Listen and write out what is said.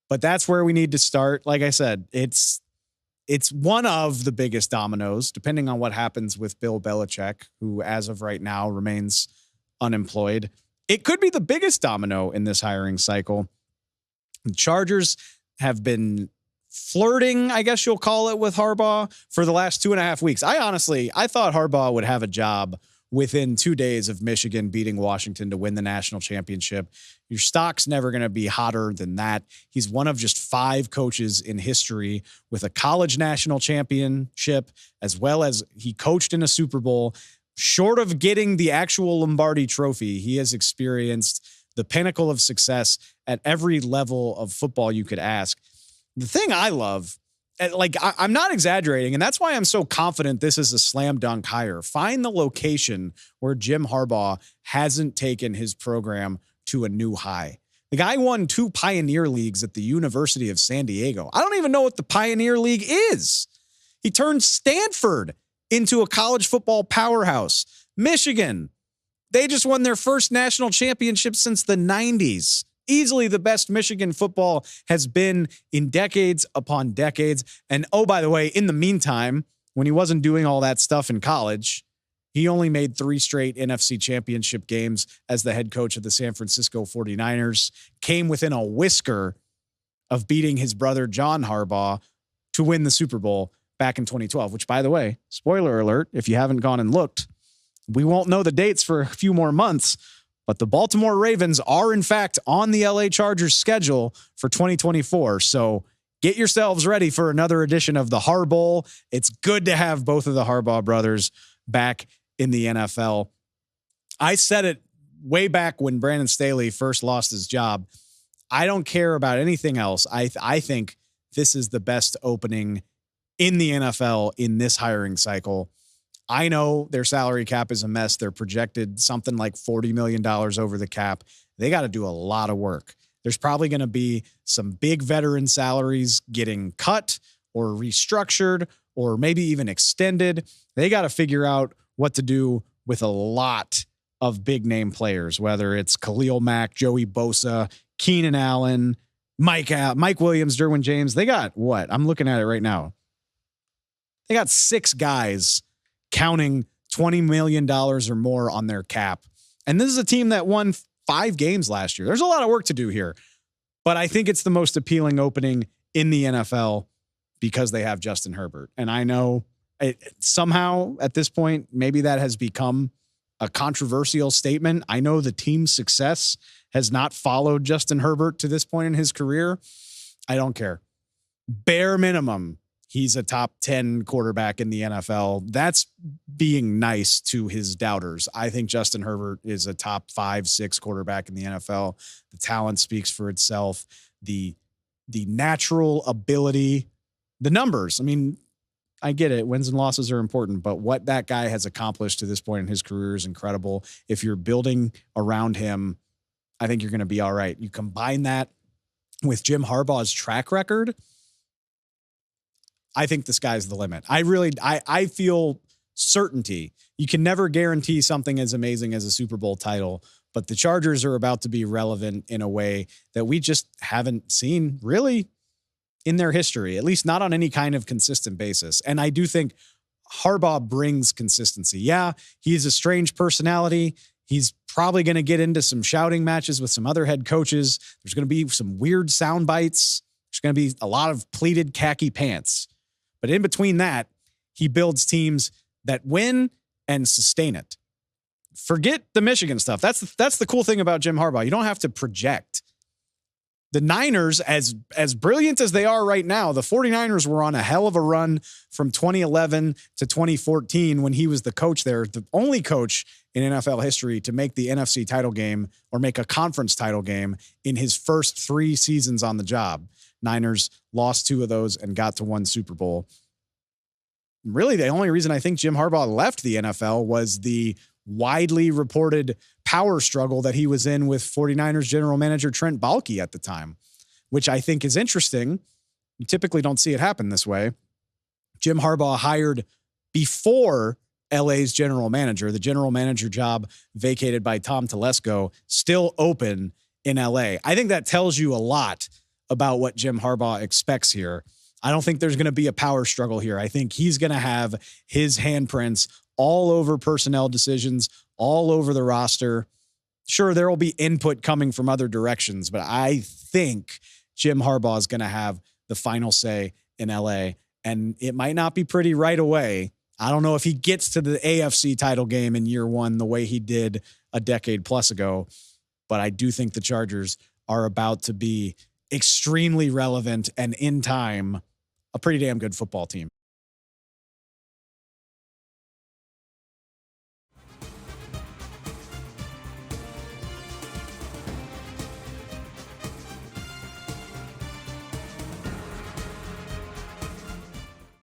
But that's where we need to start. Like I said, it's one of the biggest dominoes, depending on what happens with Bill Belichick, who as of right now remains unemployed. It could be the biggest domino in this hiring cycle. The Chargers have been flirting, I guess you'll call it, with Harbaugh for the last 2.5 weeks. I thought Harbaugh would have a job within 2 days of Michigan beating Washington to win the national championship. Your stock's never going to be hotter than that. He's one of just 5 coaches in history with a college national championship, as well as he coached in a Super Bowl. Short of getting the actual Lombardi trophy, he has experienced the pinnacle of success at every level of football you could ask. The thing I love, I'm not exaggerating, and that's why I'm so confident this is a slam dunk hire. Find the location where Jim Harbaugh hasn't taken his program to a new high. The guy won 2 Pioneer Leagues at the University of San Diego. I don't even know what the Pioneer League is. He turned Stanford into a college football powerhouse. Michigan, they just won their first national championship since the 90s. Easily the best Michigan football has been in decades upon decades. And oh, by the way, in the meantime, when he wasn't doing all that stuff in college, he only made 3 straight NFC championship games as the head coach of the San Francisco 49ers, came within a whisker of beating his brother John Harbaugh to win the Super Bowl back in 2012, which, by the way, spoiler alert, if you haven't gone and looked, we won't know the dates for a few more months. But the Baltimore Ravens are, in fact, on the LA Chargers schedule for 2024. So get yourselves ready for another edition of the Harbaugh. It's good to have both of the Harbaugh brothers back in the NFL. I said it way back when Brandon Staley first lost his job. I don't care about anything else. I think this is the best opening in the NFL in this hiring cycle. I know their salary cap is a mess. They're projected something like $40 million over the cap. They got to do a lot of work. There's probably going to be some big veteran salaries getting cut or restructured or maybe even extended. They got to figure out what to do with a lot of big name players, whether it's Khalil Mack, Joey Bosa, Keenan Allen, Mike Williams, Derwin James. They got what? I'm looking at it right now. They got 6 guys counting $20 million or more on their cap. And this is a team that won 5 games last year. There's a lot of work to do here, but I think it's the most appealing opening in the NFL because they have Justin Herbert. And I know somehow at this point, maybe that has become a controversial statement. I know the team's success has not followed Justin Herbert to this point in his career. I don't care. Bare minimum, he's a top 10 quarterback in the NFL. That's being nice to his doubters. I think Justin Herbert is a top 5, 6 quarterback in the NFL. The talent speaks for itself. The natural ability, the numbers. I mean, I get it. Wins and losses are important, but what that guy has accomplished to this point in his career is incredible. If you're building around him, I think you're going to be all right. You combine that with Jim Harbaugh's track record, I think the sky's the limit. I feel certainty. You can never guarantee something as amazing as a Super Bowl title, but the Chargers are about to be relevant in a way that we just haven't seen really in their history, at least not on any kind of consistent basis. And I do think Harbaugh brings consistency. Yeah, he's a strange personality. He's probably going to get into some shouting matches with some other head coaches. There's going to be some weird sound bites. There's going to be a lot of pleated khaki pants. But in between that, he builds teams that win and sustain it. Forget the Michigan stuff. That's the cool thing about Jim Harbaugh. You don't have to project. The Niners, as brilliant as they are right now, the 49ers were on a hell of a run from 2011 to 2014 when he was the coach there, the only coach in NFL history to make the NFC title game or make a conference title game in his first 3 seasons on the job. Niners lost 2 of those and got to 1 Super Bowl. Really, the only reason I think Jim Harbaugh left the NFL was the widely reported power struggle that he was in with 49ers general manager Trent Baalke at the time, which I think is interesting. You typically don't see it happen this way. Jim Harbaugh hired before LA's general manager, the general manager job vacated by Tom Telesco, still open in LA. I think that tells you a lot about what Jim Harbaugh expects here. I don't think there's going to be a power struggle here. I think he's going to have his handprints all over personnel decisions, all over the roster. Sure, there will be input coming from other directions, but I think Jim Harbaugh is going to have the final say in LA, and it might not be pretty right away. I don't know if he gets to the AFC title game in year one the way he did a decade plus ago, but I do think the Chargers are about to be extremely relevant and in time a pretty damn good football team.